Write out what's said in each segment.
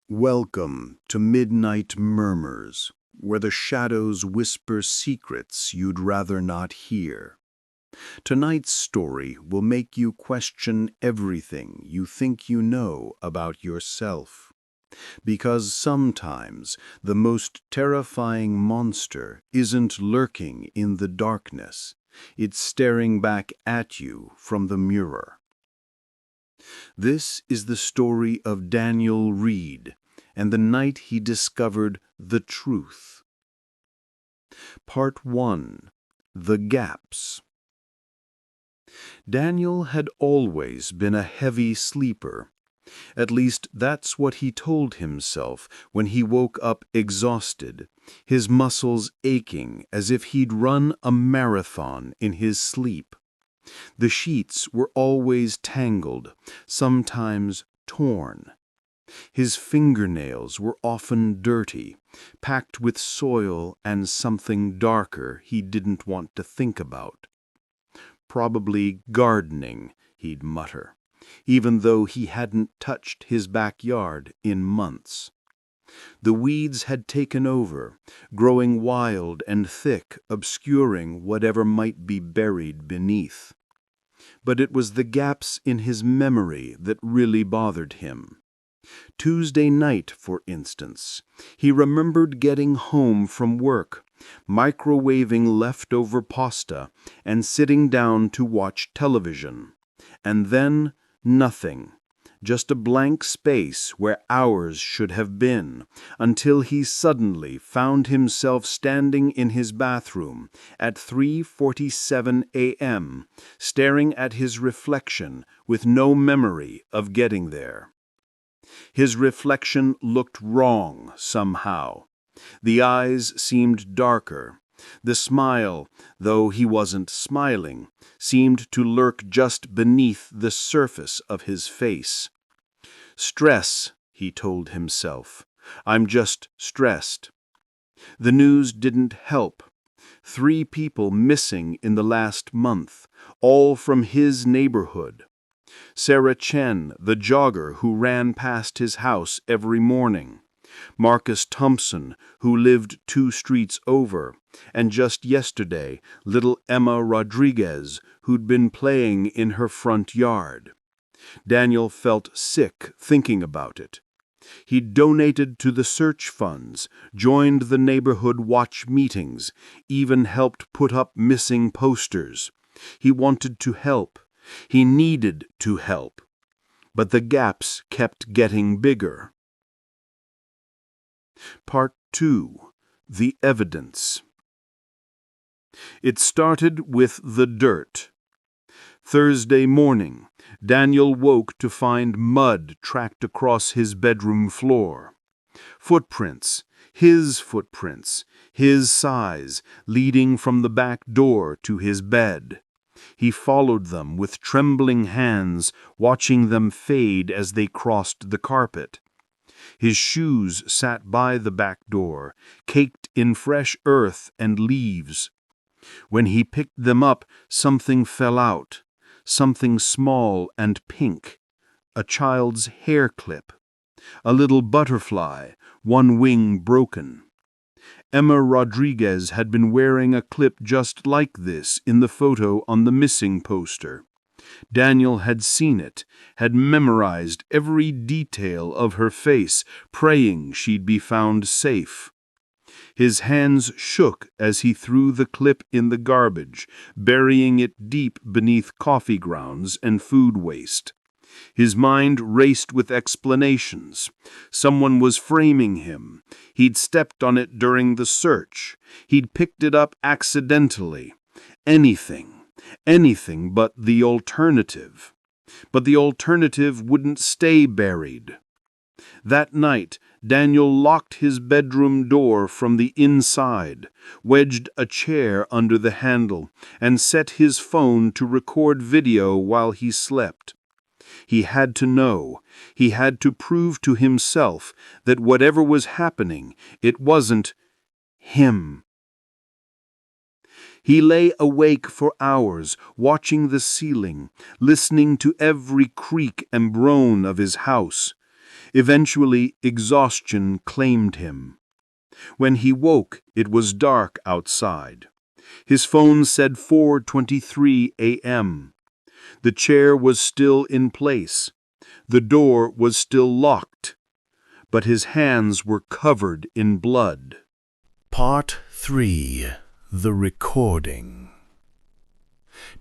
Welcome to Midnight Murmurs, where the shadows whisper secrets you'd rather not hear. Tonight's story will make you question everything you think you know about yourself. Because sometimes the most terrifying monster isn't lurking in the darkness, it's staring back at you from the mirror. This is the story of Daniel Reed and the night he discovered the truth. Part 1. The Gaps. Daniel had always been a heavy sleeper. At least that's what he told himself when he woke up exhausted, his muscles aching as if he'd run a marathon in his sleep. The sheets were always tangled, sometimes torn. His fingernails were often dirty, packed with soil and something darker he didn't want to think about. Probably gardening, he'd mutter, even though he hadn't touched his backyard in months. The weeds had taken over, growing wild and thick, obscuring whatever might be buried beneath. But it was the gaps in his memory that really bothered him. Tuesday night, for instance, he remembered getting home from work, microwaving leftover pasta, and sitting down to watch television. And then nothing. Just a blank space where hours should have been, until he suddenly found himself standing in his bathroom at 3:47 a.m., staring at his reflection with no memory of getting there. His reflection looked wrong somehow. The eyes seemed darker. The smile, though he wasn't smiling, seemed to lurk just beneath the surface of his face. Stress, he told himself. I'm just stressed. The news didn't help. 3 people missing in the last month, all from his neighborhood. Sarah Chen, the jogger who ran past his house every morning. Marcus Thompson, who lived 2 streets over, and just yesterday, little Emma Rodriguez, who'd been playing in her front yard. Daniel felt sick thinking about it. He'd donated to the search funds, joined the neighborhood watch meetings, even helped put up missing posters. He wanted to help. He needed to help. But the gaps kept getting bigger. Part 2. The Evidence. It started with the dirt. Thursday morning, Daniel woke to find mud tracked across his bedroom floor. Footprints, his size, leading from the back door to his bed. He followed them with trembling hands, watching them fade as they crossed the carpet. His shoes sat by the back door, caked in fresh earth and leaves. When he picked them up, something fell out. Something small and pink, a child's hair clip, a little butterfly, one wing broken. Emma Rodriguez had been wearing a clip just like this in the photo on the missing poster. Daniel had seen it, had memorized every detail of her face, praying she'd be found safe. His hands shook as he threw the clip in the garbage, burying it deep beneath coffee grounds and food waste. His mind raced with explanations. Someone was framing him. He'd stepped on it during the search. He'd picked it up accidentally. Anything but the alternative. But the alternative wouldn't stay buried. That night, Daniel locked his bedroom door from the inside, wedged a chair under the handle, and set his phone to record video while he slept. He had to know. He had to prove to himself that whatever was happening, it wasn't him. He lay awake for hours, watching the ceiling, listening to every creak and groan of his house. Eventually, exhaustion claimed him. When he woke, it was dark outside. His phone said 4:23 a.m. The chair was still in place. The door was still locked, but his hands were covered in blood. Part 3. The Recording.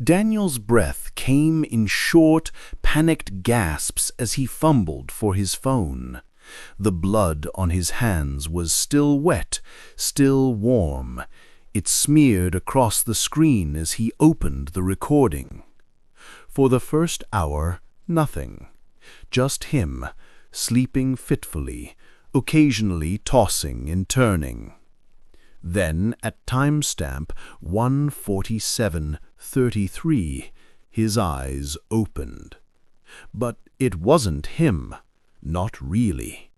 Daniel's breath came in short, panicked gasps as he fumbled for his phone. The blood on his hands was still wet, still warm. It smeared across the screen as he opened the recording. For the first hour, nothing. Just him, sleeping fitfully, occasionally tossing and turning. Then, at timestamp 1:47:33, his eyes opened. But it wasn't him. Not really.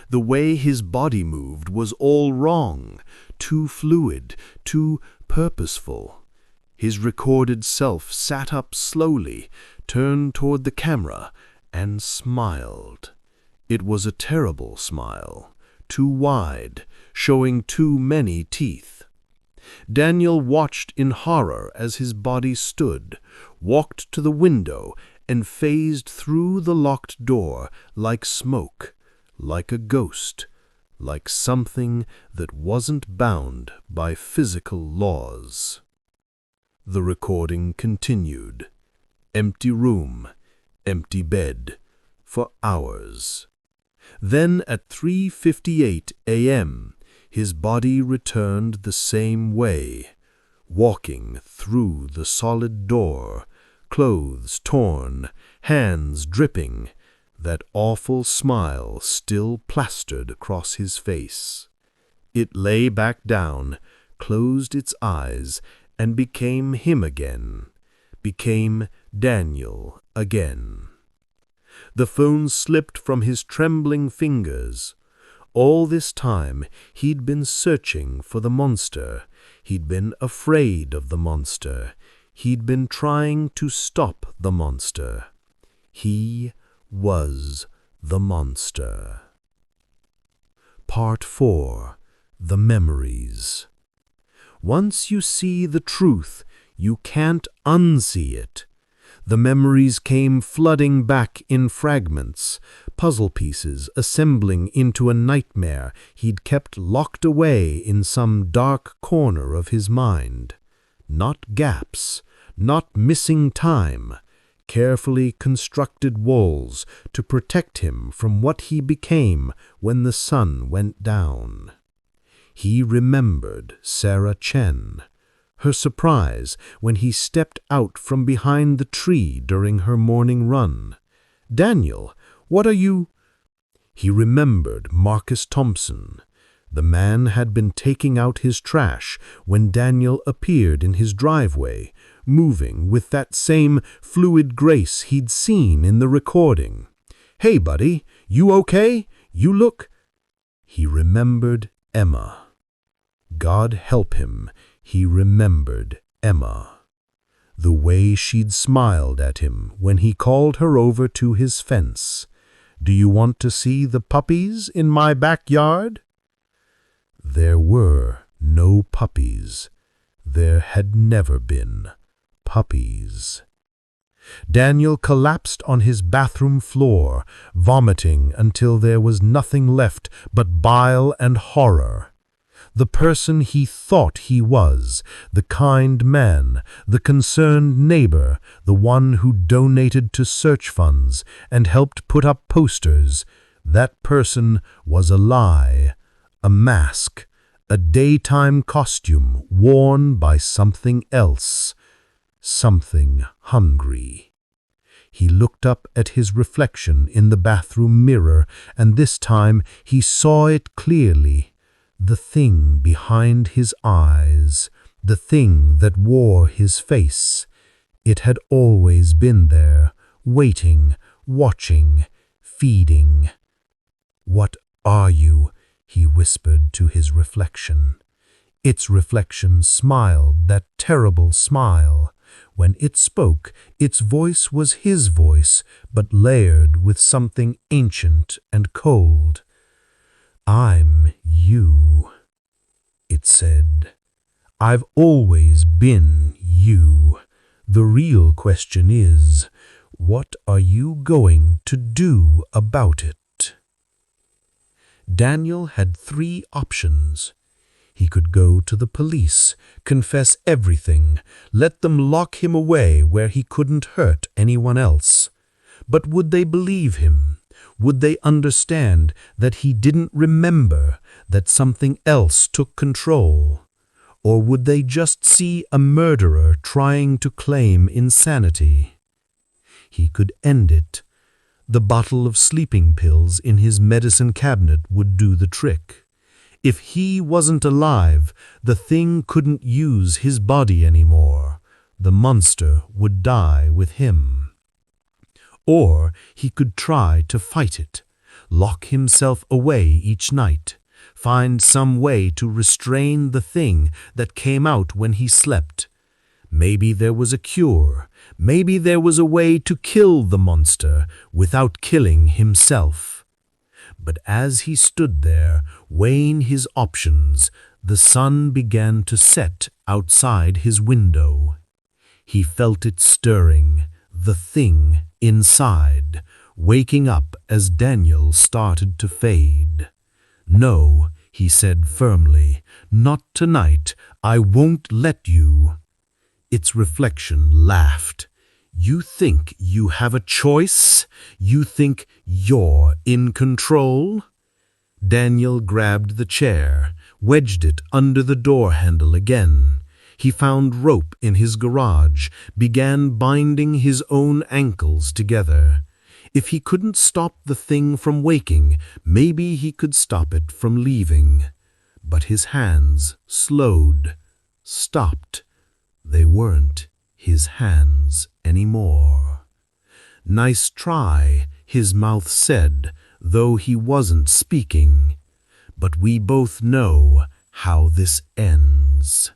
The way his body moved was all wrong, too fluid, too purposeful. His recorded self sat up slowly, turned toward the camera, and smiled. It was a terrible smile, too wide, showing too many teeth. Daniel watched in horror as his body stood, walked to the window, and phased through the locked door like smoke, like a ghost, like something that wasn't bound by physical laws. The recording continued. Empty room, empty bed, for hours. Then at 3:58 a.m., his body returned the same way, walking through the solid door, clothes torn, hands dripping, that awful smile still plastered across his face. It lay back down, closed its eyes, and became him again, became Daniel again. The phone slipped from his trembling fingers. All this time he'd been searching for the monster. He'd been afraid of the monster. He'd been trying to stop the monster. He was the monster. Part 4. The Memories. Once you see the truth, you can't unsee it. The memories came flooding back in fragments, puzzle pieces assembling into a nightmare he'd kept locked away in some dark corner of his mind. Not gaps, not missing time, carefully constructed walls to protect him from what he became when the sun went down. He remembered Sarah Chen, her surprise when he stepped out from behind the tree during her morning run. "Daniel, what are you—" He remembered Marcus Thompson. The man had been taking out his trash when Daniel appeared in his driveway, moving with that same fluid grace he'd seen in the recording. "Hey, buddy, you okay? You look—" He remembered Emma. God help him, he remembered Emma. The way she'd smiled at him when he called her over to his fence. "Do you want to see the puppies in my backyard?" There were no puppies. There had never been puppies. Daniel collapsed on his bathroom floor, vomiting until there was nothing left but bile and horror. The person he thought he was, the kind man, the concerned neighbor, the one who donated to search funds and helped put up posters, that person was a lie, a mask, a daytime costume worn by something else, something hungry. He looked up at his reflection in the bathroom mirror, and this time he saw it clearly. The thing behind his eyes, the thing that wore his face. It had always been there, waiting, watching, feeding. "What are you?" he whispered to his reflection. Its reflection smiled that terrible smile, When it spoke, its voice was his voice, but layered with something ancient and cold. "I'm you," it said. "I've always been you. The real question is, what are you going to do about it?" Daniel had 3 options. He could go to the police, confess everything, let them lock him away where he couldn't hurt anyone else. But would they believe him? Would they understand that he didn't remember, that something else took control? Or would they just see a murderer trying to claim insanity? He could end it. The bottle of sleeping pills in his medicine cabinet would do the trick. If he wasn't alive, the thing couldn't use his body anymore. The monster would die with him. Or he could try to fight it, lock himself away each night, find some way to restrain the thing that came out when he slept. Maybe there was a cure. Maybe there was a way to kill the monster without killing himself. But as he stood there, weighing his options, the sun began to set outside his window. He felt it stirring, the thing inside, waking up as Daniel started to fade. "No," he said firmly, "not tonight. I won't let you." Its reflection laughed. "You think you have a choice? You think you're in control?" Daniel grabbed the chair, wedged it under the door handle again. He found rope in his garage, began binding his own ankles together. If he couldn't stop the thing from waking, maybe he could stop it from leaving. But his hands slowed, stopped. They weren't his hands anymore. "Nice try," his mouth said, though he wasn't speaking. "But we both know how this ends."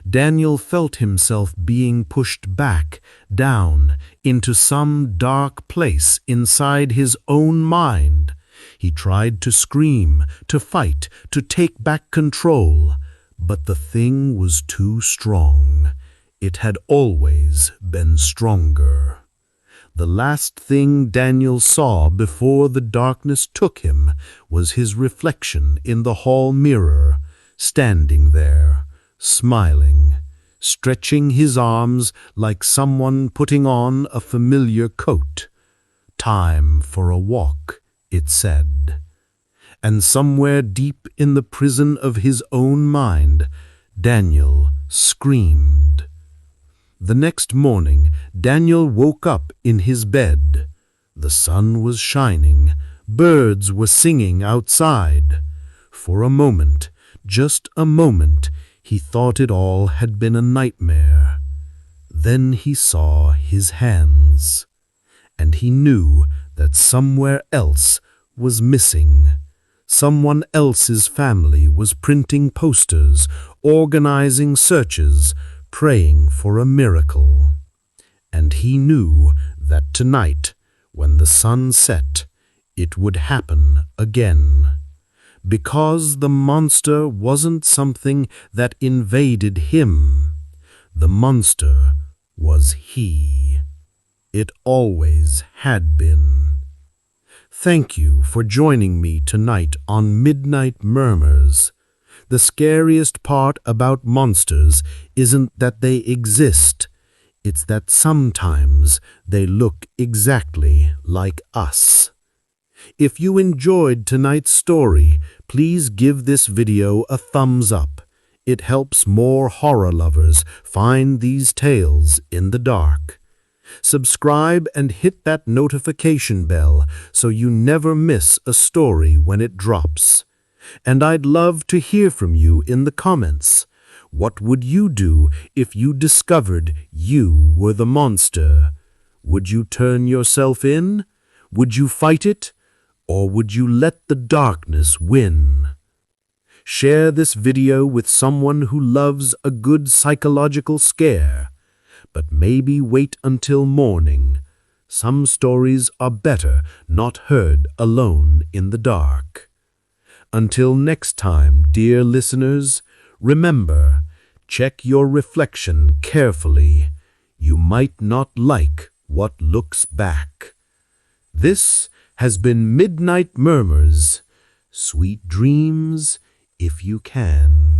Daniel felt himself being pushed back, down, into some dark place inside his own mind. He tried to scream, to fight, to take back control, but the thing was too strong. It had always been stronger. The last thing Daniel saw before the darkness took him was his reflection in the hall mirror, standing there, smiling, stretching his arms like someone putting on a familiar coat. "Time for a walk," it said. And somewhere deep in the prison of his own mind, Daniel screamed. The next morning, Daniel woke up in his bed. The sun was shining. Birds were singing outside. For a moment, just a moment, he thought it all had been a nightmare. Then he saw his hands, and he knew that somewhere else was missing. Someone else's family was printing posters, organizing searches, praying for a miracle. And he knew that tonight, when the sun set, it would happen again. Because the monster wasn't something that invaded him. The monster was he. It always had been. Thank you for joining me tonight on Midnight Murmurs. The scariest part about monsters isn't that they exist. It's that sometimes they look exactly like us. If you enjoyed tonight's story, please give this video a thumbs up. It helps more horror lovers find these tales in the dark. Subscribe and hit that notification bell so you never miss a story when it drops. And I'd love to hear from you in the comments. What would you do if you discovered you were the monster? Would you turn yourself in? Would you fight it? Or would you let the darkness win? Share this video with someone who loves a good psychological scare. but maybe wait until morning. Some stories are better not heard alone in the dark. Until next time, dear listeners, remember, check your reflection carefully. You might not like what looks back. This has been Midnight Murmurs. Sweet dreams if you can.